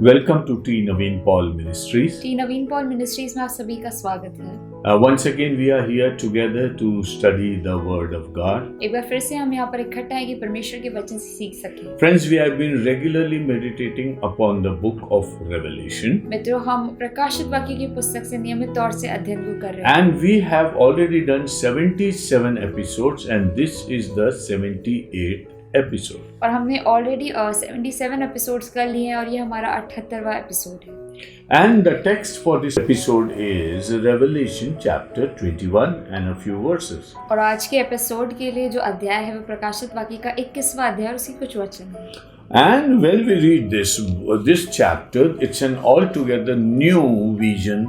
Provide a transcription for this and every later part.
Welcome to T. Naveen Paul Ministries. T Naveen Paul ministries में आप सभी का स्वागत है। Once again, we are here together to study the Word of God. एक बार फिर से हम यहाँ पर इकट्ठा हैं कि परमेश्वर के वचन से सीख सकें। Friends, we have been regularly meditating upon the book of Revelation. मित्रों, हम प्रकाशित वाक्य की पुस्तक से नियमित तौर से अध्ययन को कर रहे हैं। And we have already done 77 episodes, and this is the 78th episode. और हमने ऑलरेडी 77 एपिसोड्स कर लिए हैं और ये हमारा 78वां एपिसोड है। And the text for this episode is Revelation chapter 21 and a few verses. और आज के एपिसोड के लिए जो अध्याय है वो प्रकाशित वाक्य का 21वां अध्याय और उसकी कुछ वचन है। And when we read this chapter, it's an altogether new vision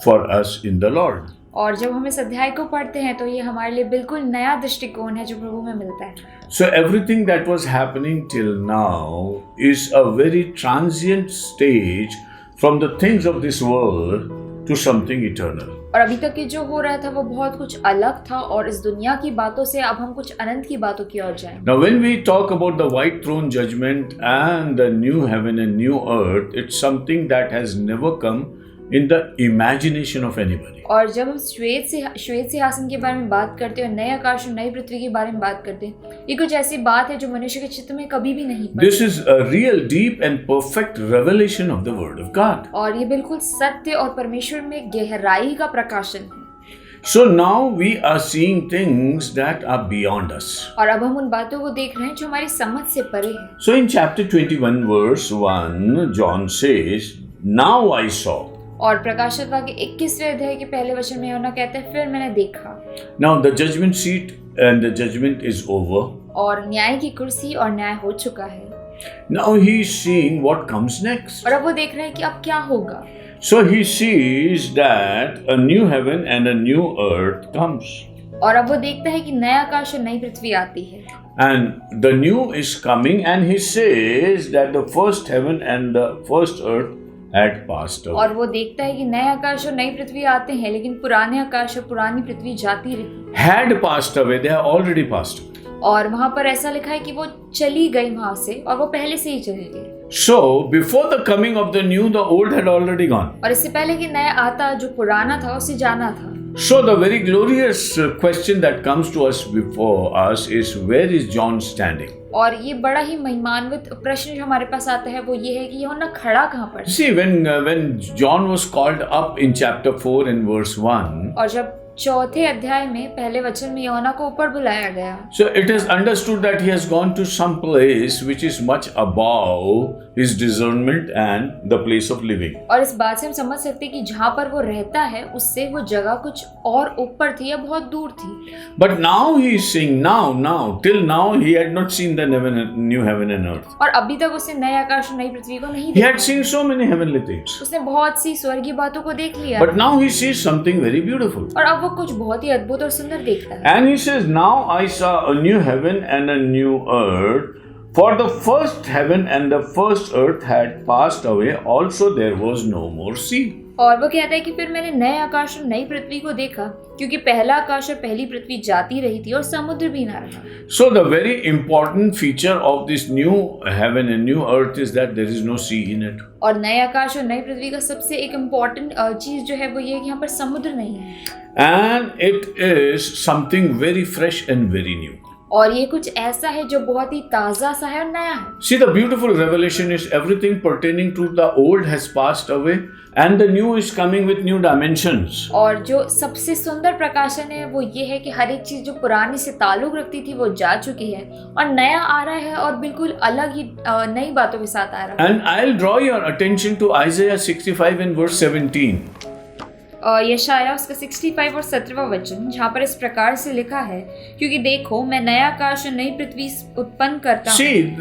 for us in the Lord. और जब हम इस अध्याय को पढ़ते हैं तो ये हमारे लिए बिल्कुल नया दृष्टिकोण है जो प्रभु में मिलता है। So everything that was happening till now is a very transient stage from the things of this world to something eternal. और अभी तक के जो हो रहा था वो बहुत कुछ अलग था और इस दुनिया की बातों से अब हम कुछ अनंत की बातों की ओर जाएंगे। Now when we talk about the white throne judgment and the new heaven and new earth, it's something that has never come in the imagination of anybody. और जब हम श्वेत सिंहासन के बारे में बात करते हैं और नए आकाश और नई पृथ्वी के बारे में बात करते हैं, ये कुछ ऐसी बात है जो मनुष्य के चित्त में कभी भी नहीं पड़ी। This is a real deep and perfect revelation of the word of God. और ये बिल्कुल सत्य और परमेश्वर में गहराई का प्रकाशन है। So now we are seeing things that are beyond us. और अब हम उन बातों को देख रहे हैं जो हमारी समझ से परे है। So in chapter 21 verse 1, John says, "Now I saw." और प्रकाशित वाक्य 21वें अध्याय के पहले वचन में यूहन्ना कहता है, फिर मैंने देखा। Now the judgment seat and the judgment is over. और न्याय की कुर्सी और न्याय हो चुका है। Now he is seeing what comes next. और अब वो देख रहे हैं कि अब क्या होगा। So he sees that a new heaven and a new earth comes. और अब वो देखता है कि नया आकाश और नई पृथ्वी आती है। And the new is coming, and he says that the first heaven and the first earth had passed away. और वो देखता है कि नए आकाश और नई पृथ्वी आते हैं, लेकिन पुराने आकाश और पुरानी पृथ्वी जाती रही। Had passed away, they have already passed away. और वहाँ पर ऐसा लिखा है कि वो चली गई वहाँ से और वो पहले से ही चली गई। So before the coming of the new, the old had already gone. और इससे पहले कि नया आता, जो पुराना था उसे जाना था। So the very glorious question that comes to us before us is, where is John standing? और ये बड़ा ही महिमान्वित प्रश्न जो हमारे पास आता है वो ये है कि यूहन्ना खड़ा कहाँ पर? See, when John was called up in chapter 4 and verse 1, और जब चौथे अध्याय में पहले वचन में यूहन्ना को ऊपर बुलाया गया, so it is understood that he has gone to some place which is much above his discernment and the place of living. और इस बात से हम समझ सकते हैं कि जहाँ पर वो रहता है उससे वो जगह कुछ और ऊपर थी या बहुत दूर थी। But now he is saying, now, till now he had not seen the new heaven and earth. और अभी तक उसने नए आकाश और नई पृथ्वी को नहीं He देखा। had seen so many heavenly things. उसने बहुत सी स्वर्गीय बातों को देख लिया। But now he sees something very beautiful. और अब वो कुछ बहुत ही अद्भुत और सुंदर देखता है। And he says, now I saw a new heaven and a new earth, for the first heaven and the first earth had passed away, also there was no more sea. और वो कहता है कि फिर मैंने नए आकाश और नई पृथ्वी को देखा, क्योंकि पहला आकाश और पहली पृथ्वी जाती रही थी और समुद्र भी ना रहा। So the very important feature of this new heaven and new earth is that there is no sea in it. और नए आकाश और नई पृथ्वी का सबसे एक इम्पोर्टेंट चीज जो है वो ये है कि यहाँ पर समुद्र नहीं है। And it is something very fresh and very new. और ये कुछ ऐसा है जो बहुत ही ताजा सा है और नया है। See, the beautiful revelation is everything pertaining to the old has passed away and the new is coming with new dimensions. और जो सबसे सुंदर प्रकाशन है वो ये है कि हर एक चीज जो पुरानी से ताल्लुक रखती थी वो जा चुकी है और नया आ रहा है और बिल्कुल अलग ही नई बातों के साथ आ रहा है। And I'll draw your attention to Isaiah 65 and verse 17. यशायाह उसका 65 और 17वां वचन, जहाँ पर इस प्रकार से लिखा है, क्योंकि देखो मैं नया आकाश और नई पृथ्वी उत्पन्न करता हूँ। See,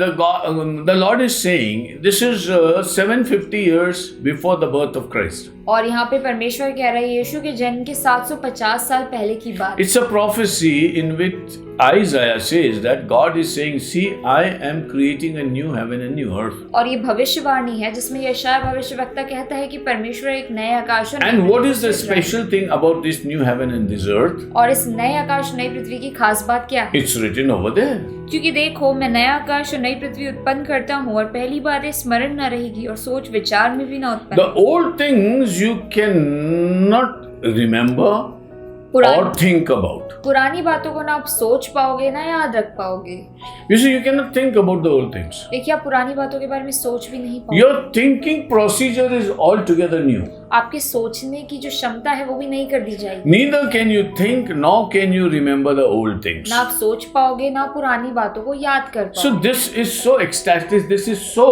the Lord is saying this is 750 years before the birth of Christ. और यहाँ पे परमेश्वर कह रहा है यीशु के जन्म के 750 साल पहले की बात। It's a prophecy in which Isaiah says that God is saying, see, I am creating a new heaven and new earth. और ये भविष्यवाणी है जिसमें यशायाह भविष्यवक्ता कहता है कि परमेश्वर एक नए आकाश और And what is the the special thing about this new heaven and this earth? और इस नए आकाश नई पृथ्वी की खास बात क्या है? It's written over there. क्योंकि देखो, मैं नया आकाश और नई पृथ्वी उत्पन्न करता हूँ और पहली बात है स्मरण न रहेगी और सोच विचार में भी न उत्पन्न। The old things you cannot remember or think about. पुरानी बातों को ना आप सोच पाओगे ना याद रख पाओगे। You see, you cannot think about the old things. देखिए, आप पुरानी बातों के बारे में सोच भी नहीं पाओगे। Your thinking procedure is altogether new. आपके सोचने की जो क्षमता है वो भी नहीं कर दी जाएगी। Neither can you think nor can you remember the old things. ना आप सोच पाओगे ना पुरानी बातों को याद कर पाओगे। So this is so ecstatic. This is so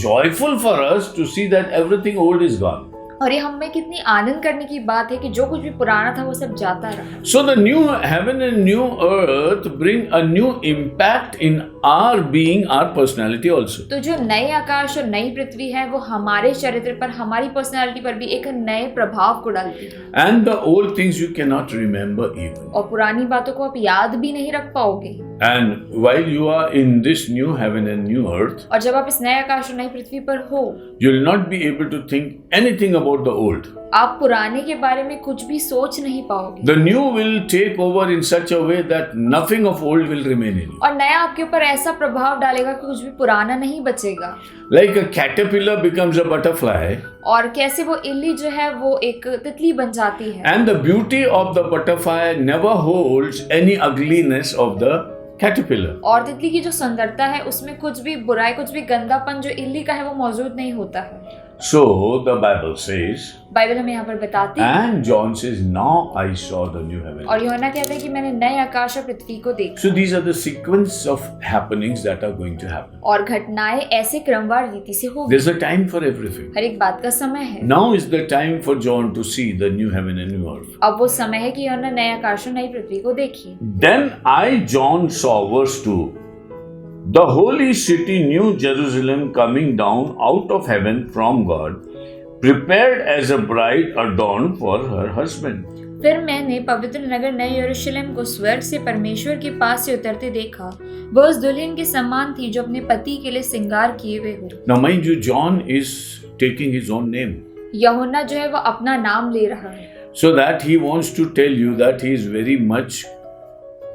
joyful for us to see that everything old is gone. और ये हमें कितनी आनंद करने की बात है कि जो कुछ भी पुराना था वो सब जाता रहा। So the new heaven and new earth bring a new impact in our being, our personality also. तो जो नए आकाश और नई पृथ्वी है वो हमारे चरित्र पर, हमारी पर्सनालिटी पर भी एक नए प्रभाव को डालती है। And the old things you cannot remember even. और पुरानी बातों को आप याद भी नहीं रख पाओगे। And while you are in this new heaven and new earth, और जब आप इस नए आकाश और नई पृथ्वी पर हो, you will not be able to think anything about the old. आप पुराने के बारे में कुछ भी सोच नहीं पाओगे। The new will take over in such a way that nothing of old will remain in you. और नया आपके ऊपर ऐसा प्रभाव डालेगा कि कुछ भी पुराना नहीं बचेगा। Like a caterpillar becomes a butterfly. और कैसे वो इल्ली जो है वो एक तितली बन जाती है। And the beauty of the butterfly never holds any ugliness of the caterpillar. और तितली की जो सुंदरता है उसमें कुछ भी बुराई, कुछ भी गंदापन जो इल्ली का है वो मौजूद नहीं होता है। So the Bible says, Bible हमें यहाँ पर बताती है, and John says, now I saw the new heaven. और यूहन्ना कहता है कि मैंने नए आकाश और पृथ्वी को देखा। So these are the sequence of happenings that are going to happen. और घटनाएं ऐसे क्रमवार रीति से होगी। There's a time for everything. हर एक बात का समय है। Now is the time for John to see the new heaven and new earth. अब वो समय है कि यूहन्ना नए आकाश और नई पृथ्वी को देखिए। Then I, John, saw, verse 2, the holy city, New Jerusalem, coming down out of heaven from God, prepared as a bride adorned for her husband. फिर मैंने पवित्र नगर नए यरूशलेम को स्वर्ग से परमेश्वर के पास से उतरते देखा। वह उस दुल्हन के समान थी जो अपने पति के लिए श्रृंगार किए हुए हो। Now mind you, John is taking his own name. यूहन्ना जो है वो अपना नाम ले रहा है। So that he wants to tell you that he is very much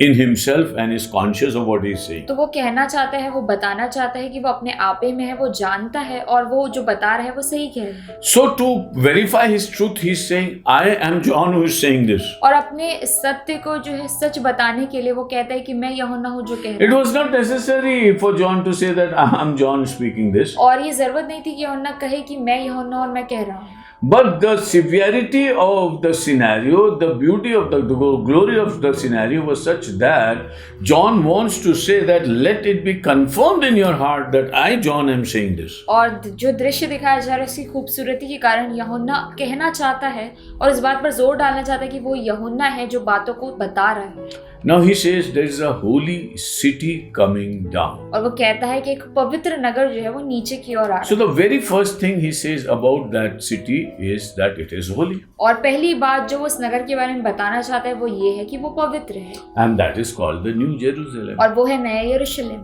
in himself and is conscious of what he is saying. तो वो कहना चाहता है, वो बताना चाहता है कि वो अपने आपे में है, वो जानता है और वो जो बता रहा है वो सही कह रहा है। So to verify his truth, he is saying, I am John who is saying this. और अपने सत्य को जो है सच बताने के लिए वो कहता है कि मैं यूहन्ना हूँ जो कह रहा It हूँ। was not necessary for John to say that I am John speaking this. और ये जरूरत नहीं थी कि यूहन्ना कहे कि मैं यूहन्ना और मैं कह रहा हूँ। But the severity of the scenario, the beauty of the glory of the scenario was such that John wants to say that let it be confirmed in your heart that I, John, am saying this. और जो दृश्य दिखाया जा रहा है उसकी खूबसूरती के कारण यूहन्ना कहना चाहता है और इस बात पर जोर डालना चाहता है कि वो यूहन्ना है जो बातों को बता रहा है। Now he says there is a holy city coming down. और वो कहता है कि एक पवित्र नगर जो है वो नीचे की ओर आ रहा है। So the very first thing he says about that city is that it is holy. और पहली बात जो वो उस नगर के बारे में बताना चाहता है वो ये है कि वो पवित्र है। And that is called the New Jerusalem. और वो है नया यरूशलेम।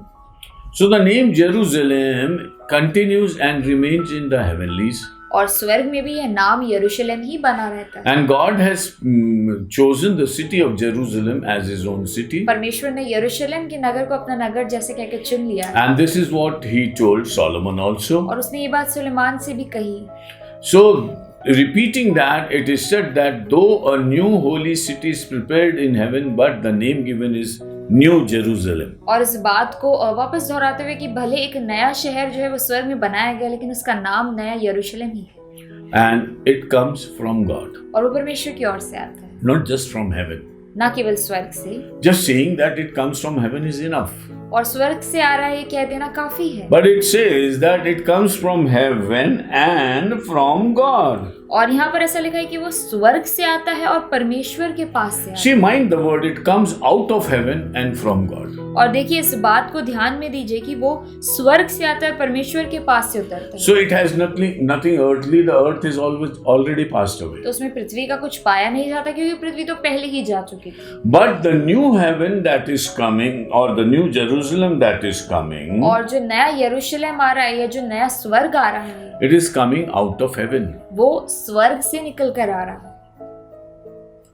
So the name Jerusalem continues and remains in the heavenlies. और स्वर्ग में भी यह नाम यरूशलेम ही बना रहता है। And God has chosen the city of Jerusalem as his own city. परमेश्वर ने यरूशलेम के नगर को अपना नगर जैसे कहकर चुन लिया। And this is what he told Solomon also. और उसने ये बात सुलेमान से भी कही। So repeating that, it is said that though a new holy city is prepared in heaven, but the name given is New Jerusalem. और इस बात को वापस दोहराते हुए कि भले एक नया शहर जो है वो स्वर्ग में बनाया गया लेकिन उसका नाम नया यरूशलेम ही है। And it comes from God. और वो परमेश्वर की ओर से आता है, Not just from heaven. ना केवल स्वर्ग से। Just saying that it comes from heaven is enough. और स्वर्ग से आ रहा है ये कह देना काफी है। But it says that it comes from heaven and from God. और यहाँ पर ऐसा लिखा है कि वो स्वर्ग से आता है और परमेश्वर के पास से आता है। See, mind the word, it comes out of heaven and from God. और देखिए इस बात को ध्यान में दीजिए कि वो स्वर्ग से आता है, परमेश्वर के पास से उतरता है। So it has nothing earthly. The earth is already passed away. तो उसमें पृथ्वी का कुछ पाया नहीं जाता क्योंकि पृथ्वी तो पहले ही जा चुकी थी। But the new heaven that is coming, or the new Jerusalem Jerusalem that is coming, और जो नया यरूशलेम आ रहा है या जो नया स्वर्ग आ रहा है, it is coming out of heaven. वो स्वर्ग से निकल कर आ रहा है।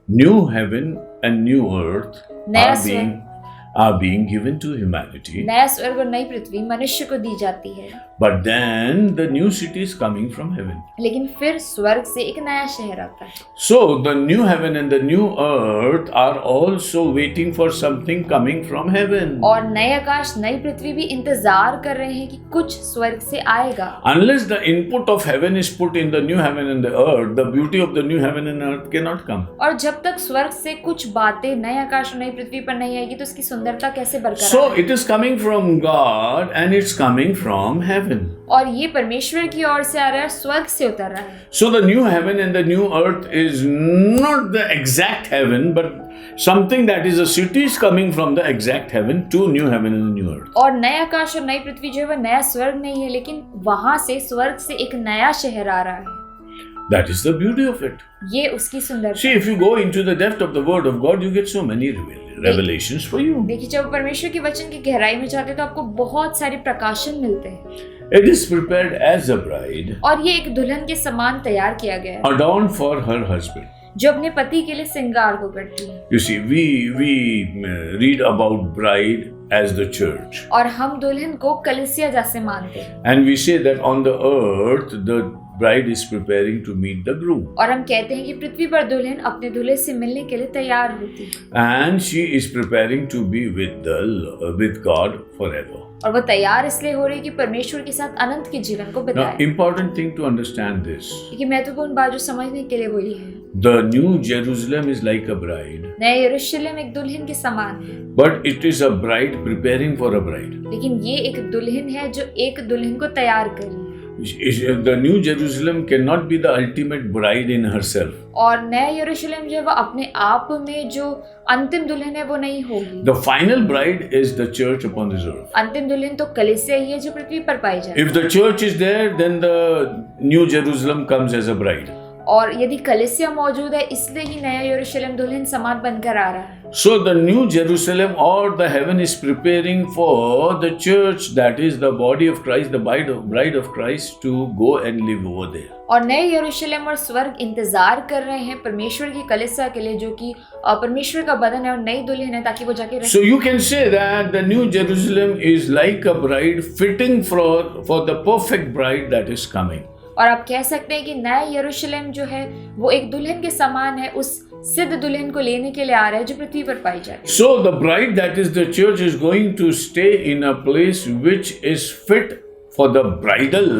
New heaven and new earth नया are being given to humanity. नया स्वर्ग और नई पृथ्वी मनुष्य को दी जाती है। But then the new city is coming from heaven. लेकिन फिर स्वर्ग से एक नया शहर आता है। So the new heaven and the new earth are also waiting for something coming from heaven. और नए आकाश नई पृथ्वी भी इंतजार कर रहे हैं कि कुछ स्वर्ग से आएगा। Unless the input of heaven is put in the new heaven and the earth, the beauty of the new heaven and earth cannot come. और जब तक स्वर्ग से कुछ बातें नए आकाश और नई पृथ्वी पर नहीं आएगी तो उसकी सुंदरता कैसे बरकरार So है? it is coming from God and it's coming from heaven. और ये परमेश्वर की ओर से आ रहा है, स्वर्ग से उतर रहा है। So the new heaven and the new earth is not the exact heaven, but something that is a city is coming from the exact heaven to new heaven and new earth. और नए आकाश और नई पृथ्वी जो है वो नया स्वर्ग नहीं है, लेकिन वहां से स्वर्ग से एक नया शहर आ रहा है। That is the beauty of it. ये उसकी सुंदरता। See, if you go into the depth of the word of God, you get so many revelations for you. देखिए, जब परमेश्वर के वचन की गहराई में जाते हैं तो आपको बहुत सारे प्रकाशन मिलते हैं। It is prepared as a bride, और ये एक दुल्हन के समान तैयार किया गया है adorned for her husband. जो अपने पति के लिए श्रृंगार को करती है। You see, we read about bride as the church, और हम दुल्हन को कलीसिया जैसे मानते हैं। and we say that on the earth the bride is preparing to meet the groom, और हम कहते हैं कि पृथ्वी पर दुल्हन अपने दूल्हे से मिलने के लिए तैयार होती है and she is preparing to be with God forever. और वो तैयार इसलिए हो रही है कि परमेश्वर के साथ अनंत के जीवन को Now, बिताए। important thing to understand this: लेकिन महत्वपूर्ण बात जो समझने के लिए वो ये है, the new Jerusalem is like a bride, नया यरूशलेम एक दुल्हन के समान है, but it is a bride preparing for a bride. लेकिन ये एक दुल्हन है जो एक दुल्हन को तैयार कर रही है। The new Jerusalem cannot be the ultimate bride in herself. और नया यरूशलेम जो है वो अपने आप में जो अंतिम दुल्हन है वो नहीं होगी। The final bride is the church upon this earth. अंतिम दुल्हन तो कलीसिया ही है जो पृथ्वी पर पाई जाए। If the church is there, then the new Jerusalem comes as a bride. और यदि कलीसिया मौजूद है इसलिए ही नया यरूशलेम दुल्हन समान बनकर आ रहा है। So the new Jerusalem or the heaven is preparing for the church, that is the body of Christ, the bride of Christ, to go and live over there. और नए यरूशलेम और स्वर्ग इंतजार कर रहे हैं परमेश्वर की कलीसिया के लिए जो कि परमेश्वर का बदन है और नई दुल्हन है ताकि वो जाके रहे। So you can say that the new Jerusalem is like a bride fitting for the perfect bride that is coming. और आप कह सकते हैं कि नया यरूशलेम जो है वो एक दुल्हन के समान है, उस सिद्ध दुल्हन को लेने के लिए आ रहा है जो पृथ्वी पर पाई जाती है। So the bride that is the church is going to stay in a place which is fit for the bridal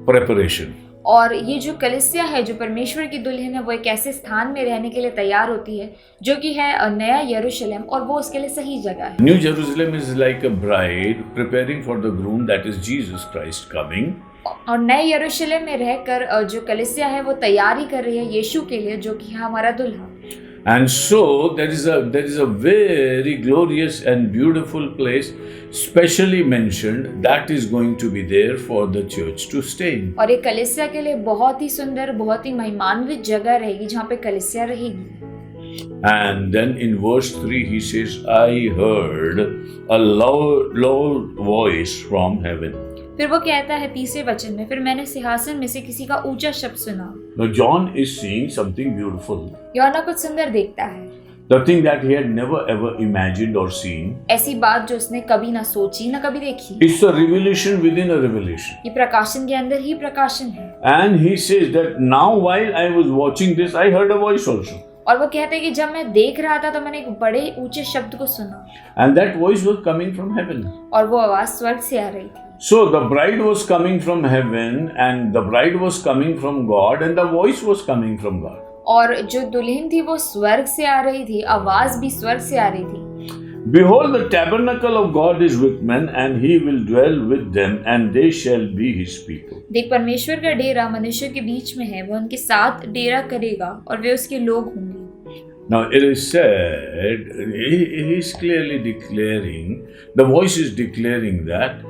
preparation. और ये जो कलीसिया है जो परमेश्वर की दुल्हन है वो एक ऐसे स्थान में रहने के लिए तैयार होती है जो कि है नया यरूशलेम और वो उसके लिए सही जगह है। New Jerusalem is like a bride preparing for the groom, that is Jesus Christ coming. और नए यरूशलेम में रहकर जो कलीसिया है वो तैयारी कर रही है यीशु के लिए जो कि है हमारा दूल्हा। And so there is a very glorious and beautiful place specially mentioned that is going to be there for the church to stay in. और ये कलीसिया के लिए बहुत ही सुंदर बहुत ही महिमान्वित जगह रहेगी जहाँ पे कलीसिया रहेगी। And then in verse 3 he says, I heard a loud voice from heaven. फिर वो कहता है तीसरे वचन में, फिर मैंने सिंहासन में से किसी का ऊंचा शब्द सुना। Now John is seeing something beautiful. यूहन्ना कुछ सुंदर देखता है। The thing that he had never ever imagined or seen. ऐसी बात जो उसने कभी ना सोची ना कभी देखी। It's a revelation within a revelation. ये प्रकाशन के अंदर ही प्रकाशन है। And he says that now while I was watching this, I heard a voice also. और वो कहते हैं कि जब मैं देख रहा था तो मैंने एक बड़े ऊंचे शब्द को सुना। And that voice was coming from heaven. और वो आवाज स्वर्ग से आ रही थी। So the bride was coming from heaven, and the bride was coming from God, and the voice was coming from God. और जो दुल्हन थी वो स्वर्ग से आ रही थी, आवाज भी स्वर्ग से आ रही थी। Behold, the tabernacle of God is with men, and he will dwell with them, and they shall be his people. देख, परमेश्वर का डेरा मनुष्य के बीच में है, वो उनके साथ डेरा करेगा और वे उसके लोग होंगे। Now it is said, he is clearly declaring, the voice is declaring that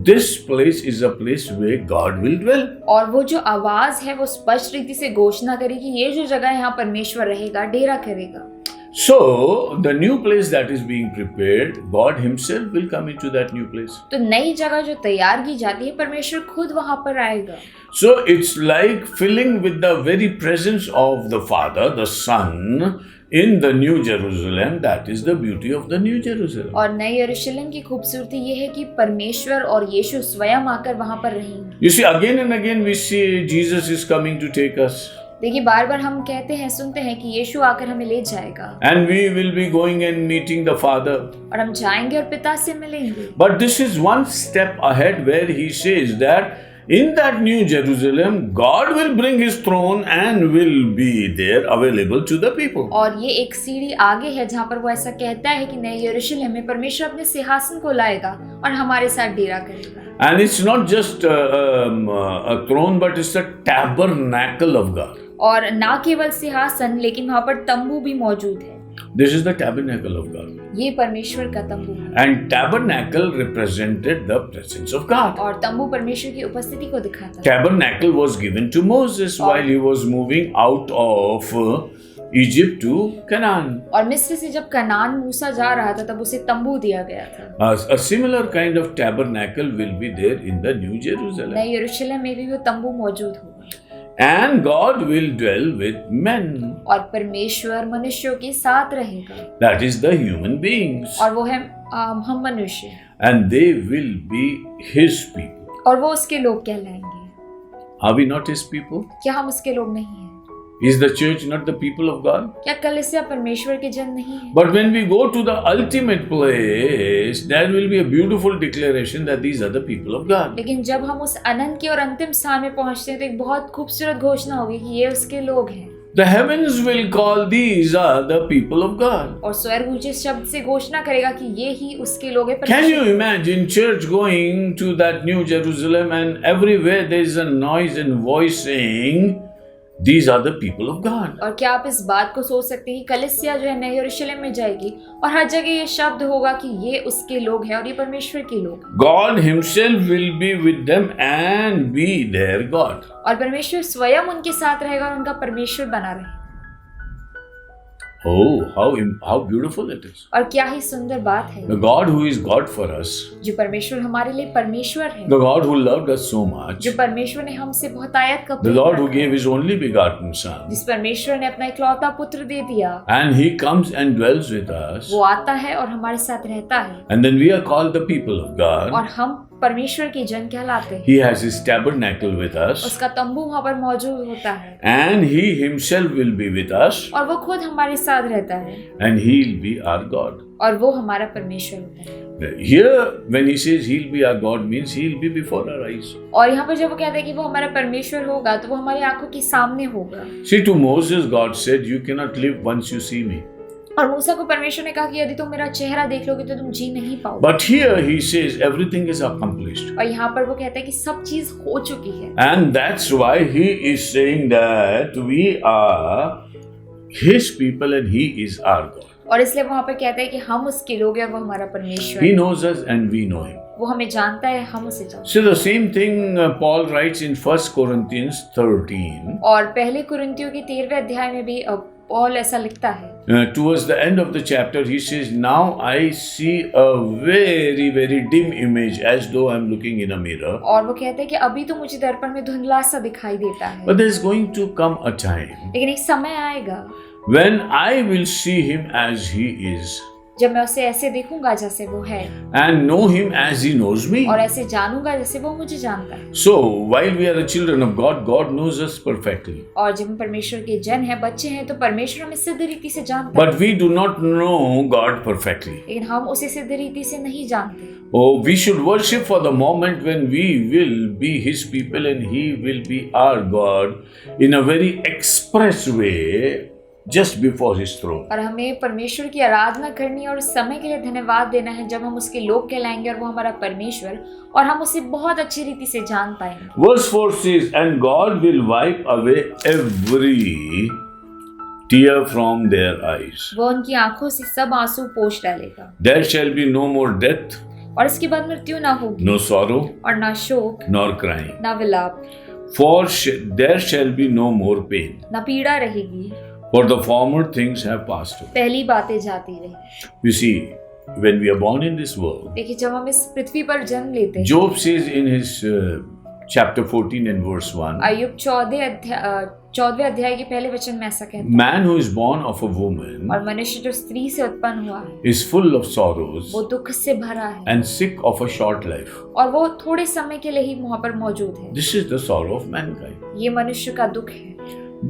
this place is a place where God will dwell. और वो जो आवाज है वो स्पष्ट रीति से घोषणा करेगी ये जो जगह है यहाँ परमेश्वर रहेगा, डेरा करेगा। So, the new place that is being prepared, God Himself will come into that new place. तो नई जगह जो तैयार की जाती है परमेश्वर खुद वहां पर आएगा. So, it's like filling with the very presence of the Father, the Son, in the New Jerusalem. That is the beauty of the New Jerusalem. और नए यरूशलेम की खूबसूरती ये है कि परमेश्वर और यीशु स्वयं आकर वहां पर रहेंगे. You see, again and again we see Jesus is coming to take us. देखिए बार बार हम कहते हैं सुनते हैं कि यीशु आकर हमें ले जाएगा. And we will be going and meeting the Father. और हम जाएंगे और पिता से मिलेंगे. But this is one step ahead where He says that in that New Jerusalem, God will bring His throne and will be there available to the people. और ये एक सीढ़ी आगे है जहाँ पर वो ऐसा कहता है कि नए यरूशलेम में परमेश्वर अपने सिंहासन को लाएगा और हमारे साथ डेरा करेगा. And it's not just a throne, but it's a tabernacle of God. और ना केवल सिंहासन लेकिन वहाँ पर तंबू भी मौजूद है. This is the tabernacle of God. ये परमेश्वर का तंबू है. And tabernacle represented the presence of God. और तंबू परमेश्वर की उपस्थिति को दिखाता है. Tabernacle was given to Moses while he was moving out of Egypt to Canaan. और मिस्र से जब कनान मूसा जा रहा था तब उसे तंबू दिया गया था. A similar kind of tabernacle will be there in the New Jerusalem. नए यरूशलेम में भी वो तंबू मौजूद होगा. And God will dwell with men. और परमेश्वर मनुष्यों के साथ रहेगा. That is the human beings. और वो है हम मनुष्य. And they will be His people. और वो उसके लोग कहलाएंगे. Are we not His people? क्या हम उसके लोग नहीं हैं? Is the church not the people of God? क्या कलीसिया परमेश्वर के जन नहीं है? But when we go to the ultimate place, there will be a beautiful declaration that these are the people of God. लेकिन जब हम उस अनंत के और अंतिम स्थान में पहुंचते हैं तो एक बहुत खूबसूरत घोषणा होगी कि ये उसके लोग हैं. The heavens will call these are the people of God. और स्वर्ग ऊंचे शब्द से घोषणा करेगा कि ये ही उसके लोग हैं. Can you imagine church going to that New Jerusalem and everywhere there is a noise and voice saying, these are the people of God. और क्या आप इस बात को सोच सकते हैं कि कलीसिया जो है नए यरूशलेम में जाएगी और हर जगह ये शब्द होगा कि ये उसके लोग हैं और ये परमेश्वर के लोग हैं. God Himself will be with them and be their God. और परमेश्वर स्वयं उनके साथ रहेगा और उनका परमेश्वर बना रहेगा. Oh, how beautiful it is. और क्या ही सुंदर बात है. The God who is God for us. जो परमेश्वर हमारे लिए परमेश्वर है. The God who loved us so much. जो परमेश्वर ने हमसे बहुत आयत का The Lord who gave His only begotten Son. जिस परमेश्वर ने अपना इकलौता पुत्र दे दिया. And He comes and dwells with us. वो आता है और हमारे साथ रहता है. And then we are called the people of God. और हम परमेश्वर के जन कहलाते हैं. He has His tabernacle with us. उसका तंबू वहाँ पर मौजूद होता है. And He Himself will be with us. और वो खुद हमारे साथ रहता है. And He'll be our God. और वो हमारा परमेश्वर होता है. Here, when He says He'll be our God, means He'll be before our eyes. और यहाँ पर जब वो कहता है कि वो हमारा परमेश्वर होगा तो वो हमारी आंखों के सामने होगा. See, to Moses, God said, "You cannot live once you see me." और मूसा को परमेश्वर ने कहा कि यदि तुम मेरा चेहरा देख लोगे तो तुम जी नहीं पाओगे. But here He says everything is accomplished. और यहाँ पर वो कहता है कि सब चीज हो चुकी है. And that's why He is saying that we are His people and He is our God. और इसलिए वहाँ पर कहता है कि हम उसके लोग हैं और वो हमारा परमेश्वर He है. knows us and we know Him. वो हमें जानता है, हम उसे जानते हैं. So the same thing Paul writes in 1 Corinthians 13. और पहले कुरिन्थियों के 13वें अध्याय में भी पौल ऐसा लिखता है. Towards the end of the chapter, he says, "Now I see a very, very dim image, as though I'm looking in a mirror." और वो कहते हैं कि अभी तो मुझे दर्पण में धुंधला सा दिखाई देता है. But there's going to come a time लेकिन एक समय आएगा when I will see Him as He is, जब मैं उसे ऐसे देखूंगा जैसे वो है and know Him as He knows me. और ऐसे जानूंगा जैसे वो मुझे जानता है. So while we are the children of God, God knows us perfectly. और जब हम परमेश्वर के जन हैं, बच्चे हैं, तो परमेश्वर हमें सिद्ध रीति से जानता है. But we do not know God perfectly. लेकिन हम उसे सिद्ध रीति से नहीं जानते. Oh, we should worship for the moment when we will be His people and He will be our God in a very express way just before His throne. और हमें परमेश्वर की आराधना करनी और उस समय के लिए धन्यवाद देना है जब हम उसके लोग कहलाएंगे और वो हमारा परमेश्वर और हम उसे बहुत अच्छी रीति से जान पाएंगे. Verse 4 says, "And God will wipe away every tear from their eyes. वो उनकी आंखों से सब आंसू पोंछ डालेगा. There shall be no more death, और इसके बाद मृत्यु ना होगी no sorrow, और ना शोक nor crying. ना विलाप For there shall be no more pain, ना पीड़ा रहेगी. for the former things have passed away. पहली बातें जाती रही। You see, when we are born in this world, देखिए जब हम इस पृथ्वी पर जन्म लेते हैं, Job says in his chapter 14 and verse 1, अय्यूब 14वें अध्याय के पहले वचन में ऐसा कहता है, man who is born of a woman और मनुष्य जो स्त्री से उत्पन्न हुआ है is full of sorrows वो दुख से भरा है and sick of a short life. और वो थोड़े समय के लिए ही वहाँ पर मौजूद है। This is the sorrow of mankind. ये मनुष्य का दुख है।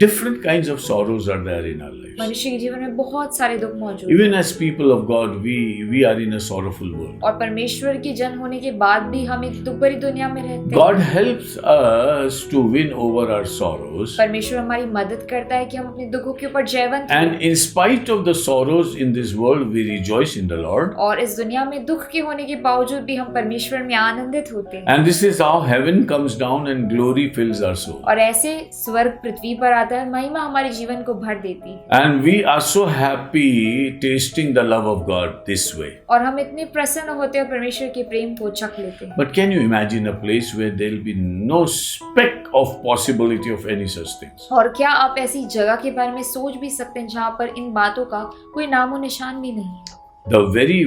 Different kinds of sorrows are there in our lives. मनुष्य के जीवन में बहुत सारे दुख मौजूद हैं। Even as people of God, we are in a sorrowful world. और परमेश्वर की जन होने के बाद भी हम एक दुख भरी दुनिया में रहते हैं। God helps us to win over our sorrows. परमेश्वर हमारी मदद करता है कि हम अपने दुखों के ऊपर जयवंत And हों। in spite of the sorrows in this world, we rejoice in the Lord. और इस दुनिया में दुख के होने के बावजूद भी हम परमेश्वर में आनंदित होते हैं। And this is how heaven comes down and glory fills our soul. और ऐसे स्वर्ग पृथ्वी पर आता है, महिमा हमारे जीवन को भर देती है। And we are so happy tasting the love of God this way. और हम इतने प्रसन्न होते हैं, परमेश्वर के प्रेम को चख लेते हैं। But can you imagine a place where there will be no speck of possibility of any such things? और क्या आप ऐसी जगह के बारे में सोच भी सकते हैं जहाँ पर इन बातों का कोई नामो निशान भी नहीं है? The very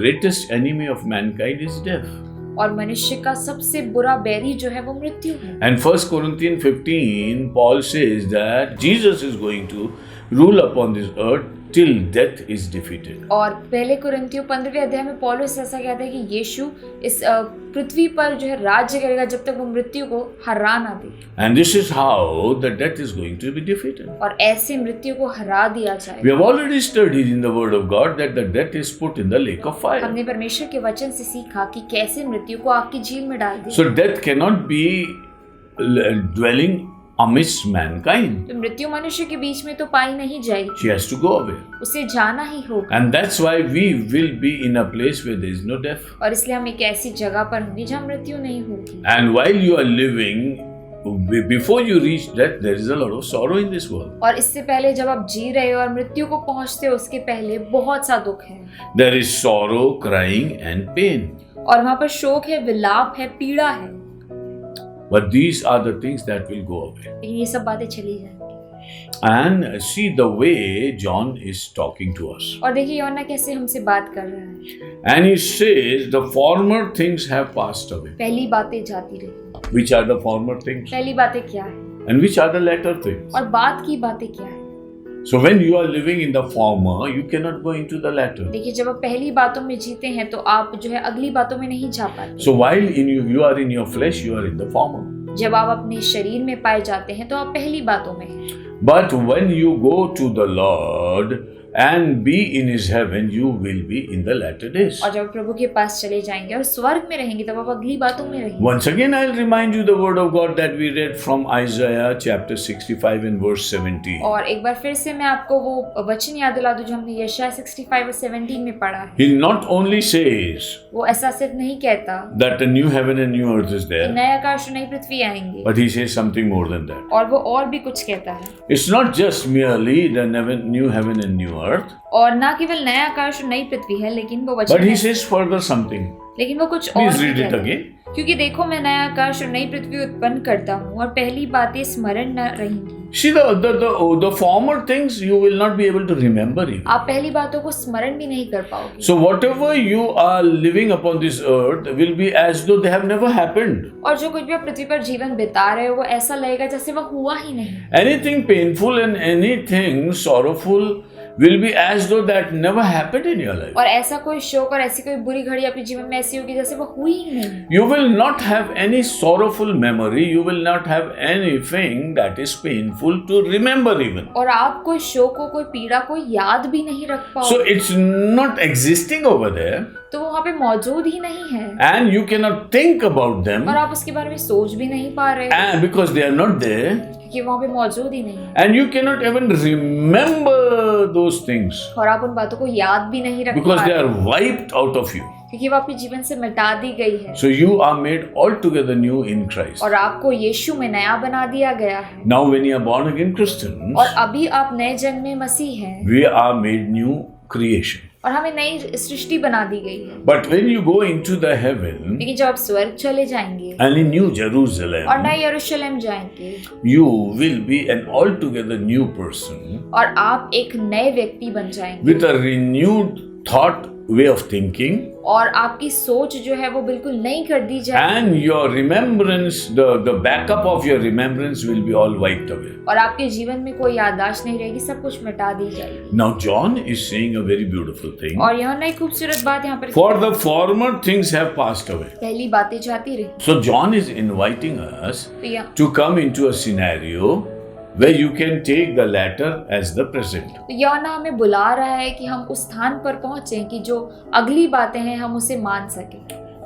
greatest enemy of mankind is death. और मनुष्य का सबसे बुरा बैरी जो है वो मृत्यु है। And 1 Corinthians 15, Paul says that Jesus is going to rule upon this earth till death is defeated. और पहले कुरिन्थियों 15वें अध्याय में पौलुस ऐसा कहता है कि यीशु इस पृथ्वी पर जो है राज्य करेगा जब तक वो मृत्यु को हरा ना दे। And this is how the death is going to be defeated. और ऐसे मृत्यु को हरा दिया जाए। We have already studied in the Word of God that the death is put in the lake of fire. हमने परमेश्वर के वचन से सीखा कि कैसे मृत्यु को आग की झील में डाल दिया। So death cannot be dwelling amidst mankind. तो मृत्यु मनुष्य के बीच में तो पाई नहीं जाएगी, She has to go away. उसे जाना ही होगा। And that's why we will be in a place where there is no death. और इसलिए हम एक ऐसी जगह पर होंगे जहाँ मृत्यु नहीं होगी। And while you are living, before you reach death, there is a lot of sorrow in this world. और इससे पहले जब आप जी रहे हो और मृत्यु को पहुंचते हो उसके पहले बहुत सा दुख है। There is sorrow, crying and pain. और वहाँ पर शोक है, विलाप है, पीड़ा है। But these are the things that will go away. लेकिन ये सब बातें चली जाएंगी। And see the way John is talking to us. और देखिए यूहन्ना कैसे हमसे बात कर रहा है। And he says the former things have passed away. पहली बातें जाती रही। Which are the former things? पहली बातें क्या है And which are the latter things? और बाद की बातें क्या है? So when you are living in the former, you cannot go into the latter. देखिए जब आप पहली बातों में जीते हैं तो आप जो है अगली बातों में नहीं जा पाते। So while you are in your flesh, you are in the former. जब आप अपने शरीर में पाए जाते हैं तो आप पहली बातों में हैं। But when you go to the Lord and be in his heaven, you will be in the latter days. और जब प्रभु के पास चले जाएंगे और स्वर्ग में रहेंगे तब आप अगली बातों में रहेंगे। Once again, I'll remind you the word of God that we read from Isaiah chapter 65 and verse 17. और एक बार फिर से मैं आपको वो वचन याद दिला दूं जो हमने यशायाह 65 और 17 में पढ़ा है। He not only says वो ऐसा सिर्फ नहीं कहता that a new heaven and new earth is कि there, नया आकाश और नई पृथ्वी आएंगे, but he says something more than that. और वो और भी कुछ कहता है। It's not just merely the new heaven and new earth, और ना केवल नया आकाश और नई पृथ्वी है, लेकिन वो वचन but he है, says further something. लेकिन वो कुछ और Please भी read it कहता है। again. क्योंकि देखो मैं नया आकाश और नई पृथ्वी उत्पन्न करता हूँ और पहली बातें स्मरण न रहेंगी। See the former things you will not be able to remember even. आप पहली बातों को स्मरण भी नहीं कर पाओगे। So whatever you are living upon this earth will be as though they have never happened. और जो कुछ भी आप पृथ्वी पर जीवन बिता रहे हो वो ऐसा लगेगा जैसे वो हुआ ही नहीं। Anything painful and anything sorrowful will be as though that never happened in your life. और ऐसा कोई शोक और ऐसी कोई बुरी घड़ी अपने जीवन में ऐसी होगी जैसे वो हुई ही नहीं। You will not have any sorrowful memory. You will not have anything that is painful to remember even. और आप कोई शोक को, कोई पीड़ा को याद भी नहीं रख So पाओगे। it's not existing over there, तो वो वहाँ पे मौजूद ही नहीं है and you cannot think about them, और आप उसके बारे में सोच भी नहीं पा रहे and because they are not there, क्योंकि वहाँ पे मौजूद ही नहीं है। and you cannot even remember those things और आप उन बातों को याद भी नहीं रख because पा they रहे are wiped out of you. क्योंकि वो आपके जीवन से मिटा दी गई है। So you are made altogether new in Christ. और आपको यीशु में नया बना दिया गया है। Now when you are born again Christians, और अभी आप नए जन्मे मसीह हैं। we are made new creation. और हमें नई सृष्टि बना दी गई है। But when you go into the heaven लेकिन जब आप स्वर्ग चले जाएंगे and in New और Jerusalem, नए यरूशलेम जाएंगे you will be an altogether new person और आप एक नए व्यक्ति बन जाएंगे with a renewed thought way of thinking, और आपकी सोच जो है वो बिल्कुल नई कर दी जाएगी and your remembrance, the backup of your remembrance will be all wiped away. और आपके जीवन में कोई याददाश्त नहीं रहेगी, सब कुछ मिटा दी जाएगी। Now John is saying a very beautiful thing. और यह नई खूबसूरत बात यहाँ पर For the former things have passed away. पहली बातें जाती रही। So John is inviting us तो यह to come into a scenario where you can take the latter as the present. तो यहोना हमें बुला रहा है कि हम उस स्थान पर पहुंचे कि जो अगली बातें हैं हम उसे मान सकें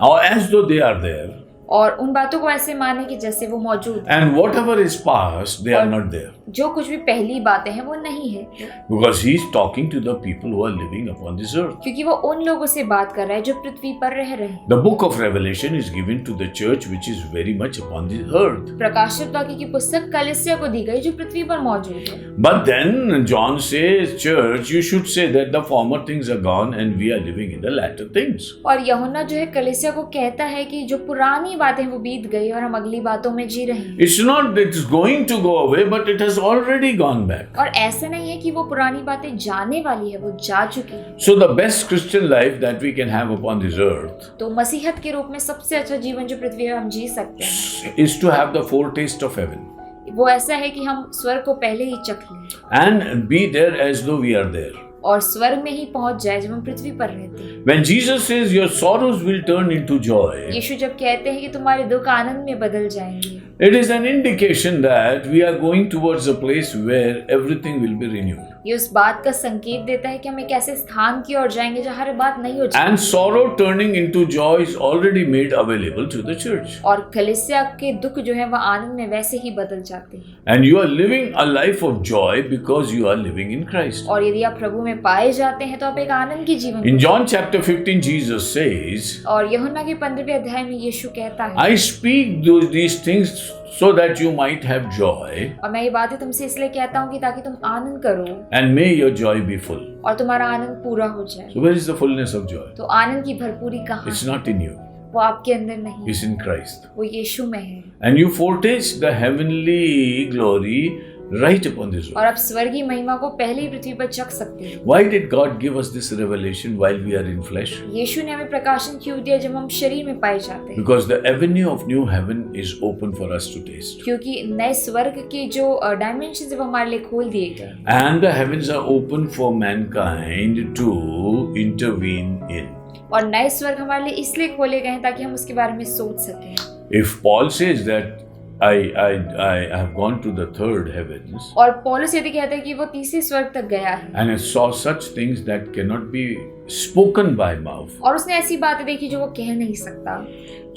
Or as though they are there. और उन बातों को ऐसे माने कि जैसे वो मौजूद है। And whatever is past, they are not there. जो कुछ भी पहली बातें हैं वो नहीं है, Because he is talking to the people who are living upon this earth. क्योंकि वो उन लोगों से बात कर रहा है जो पृथ्वी पर रह रहे हैं। The book of Revelation is given to the church which is very much upon this earth. प्रकाशित वाक्य की पुस्तक कलीसिया को दी गई जो पृथ्वी पर मौजूद है। But then John says, church, you should say that the former things are gone and we are living in the latter things. और यूहन्ना जो है कलीसिया को कहता है कि जो पुरानी बातें वो बीत गई और हम अगली बातों में जी रहे हैं। It's not that it's going to go away, but it has already gone back. और ऐसा नहीं है कि वो पुरानी बातें जाने वाली है, वो जा चुकी है। So the best Christian life that we can have upon this earth तो मसीहत के रूप में सबसे अच्छा जीवन जो पृथ्वी पर हम जी सकते हैं is to have the foretaste of heaven वो ऐसा है कि हम स्वर्ग को पहले ही चख लें and be there as though we are there. और स्वर्ग में ही पहुंच जाए जब हम पृथ्वी पर रहते हैं। When Jesus says your sorrows will turn into joy, यीशु जब कहते हैं कि तुम्हारे दुख आनंद में बदल जाएंगे, it is an indication that we are going towards a place where everything will be renewed. ये उस बात का संकेत देता है कि हम एक ऐसे स्थान की ओर जाएंगे जहाँ हर बात नहीं हो जाएगी। And sorrow turning into joy is already made available to the church. और कलीसिया के दुख जो है वह आनंद में वैसे ही बदल जाते हैं। And you are living a life of joy because you are living in Christ. और यदि आप प्रभु में पाए जाते हैं तो आप एक आनंद की जीवन In John chapter 15, Jesus says, और यूहन्ना के 15वें अध्याय में यीशु कहता है, I speak these things so that you might have joy और मैं ये बातें तुमसे इसलिए कहता हूँ कि ताकि तुम आनंद करो and may your joy be full. और तुम्हारा आनंद पूरा हो जाए। So where is the fullness of joy? तो आनंद की भरपूरी कहाँ It's है? not in you. वो आपके अंदर नहीं, It's in Christ. वो यीशु में है। And you foretaste the heavenly glory right upon this earth. और आप स्वर्गीय महिमा को पहले ही पृथ्वी पर चख सकते हो। Why did God give us this revelation while we are in flesh? यीशु ने हमें प्रकाशन क्यों दिया जब हम शरीर में पाए जाते हैं? Because the avenue of new heaven is open for us to taste. क्योंकि नए स्वर्ग के जो डायमेंशन है वो हमारे लिए खोल दिए गए And the heavens are open for mankind to intervene in. और नए स्वर्ग हमारे लिए इसलिए खोले गए हैं ताकि हम उसके बारे में सोच सकें। If Paul says that I have gone to the third heavens और पौलुस यदि कहता है कि वो तीसरे स्वर्ग तक गया है and I saw such things that cannot be spoken by mouth. और उसने ऐसी बातें देखी जो वो कह नहीं सकता,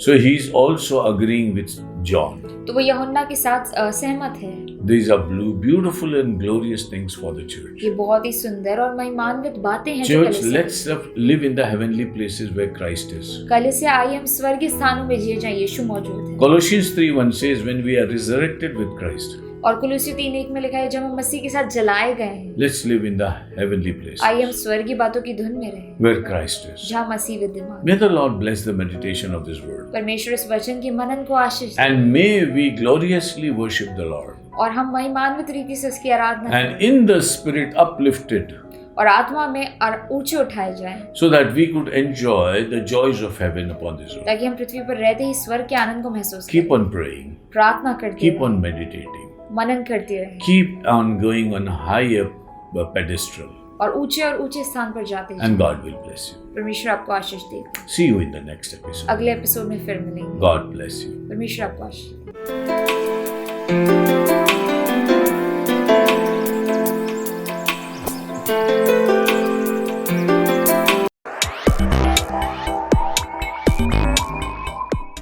So he is also agreeing with John. तो वो यूहन्ना के साथ सहमत है। These are beautiful and glorious things for the church. ये बहुत ही सुंदर और महिमान्वित बातें हैं जो Church, कलीसिया let's live in the heavenly places where Christ is. कलीसिया आइए हम स्वर्गीय स्थानों में जिए जहाँ यीशु मौजूद है। Colossians 3:1 says, when we are resurrected with Christ, और कुलुस्सी 3:1 में लिखा है जब हम मसीह के साथ जलाए गए हैं, let's live in the heavenly place आइए हम स्वर्गीय बातों की धुन में रहें where Christ is. जहाँ मसीह विद्यमान। May the Lord bless the meditation of this word. परमेश्वर इस वचन के मनन को आशीष दे And may we gloriously worship the Lord. और हम महिमान्वित रीति से उसकी आराधना करें And in the spirit uplifted, और आत्मा में और ऊंचे उठाए जाएं so that we could enjoy the joys of heaven upon this earth. ताकि हम पृथ्वी पर रहते ही स्वर्ग के आनंद को महसूस Keep करें। on praying. प्रार्थना करते Keep रहें, on meditating. मनन करते रहें Keep on going on a higher pedestal. और ऊंचे स्थान पर जाते जाएं। And God will bless you. परमेश्वर आपको आशीष देगा। See you in the next episode. अगले एपिसोड में फिर मिलेंगे। God bless you. परमेश्वर आपको आशीष दे।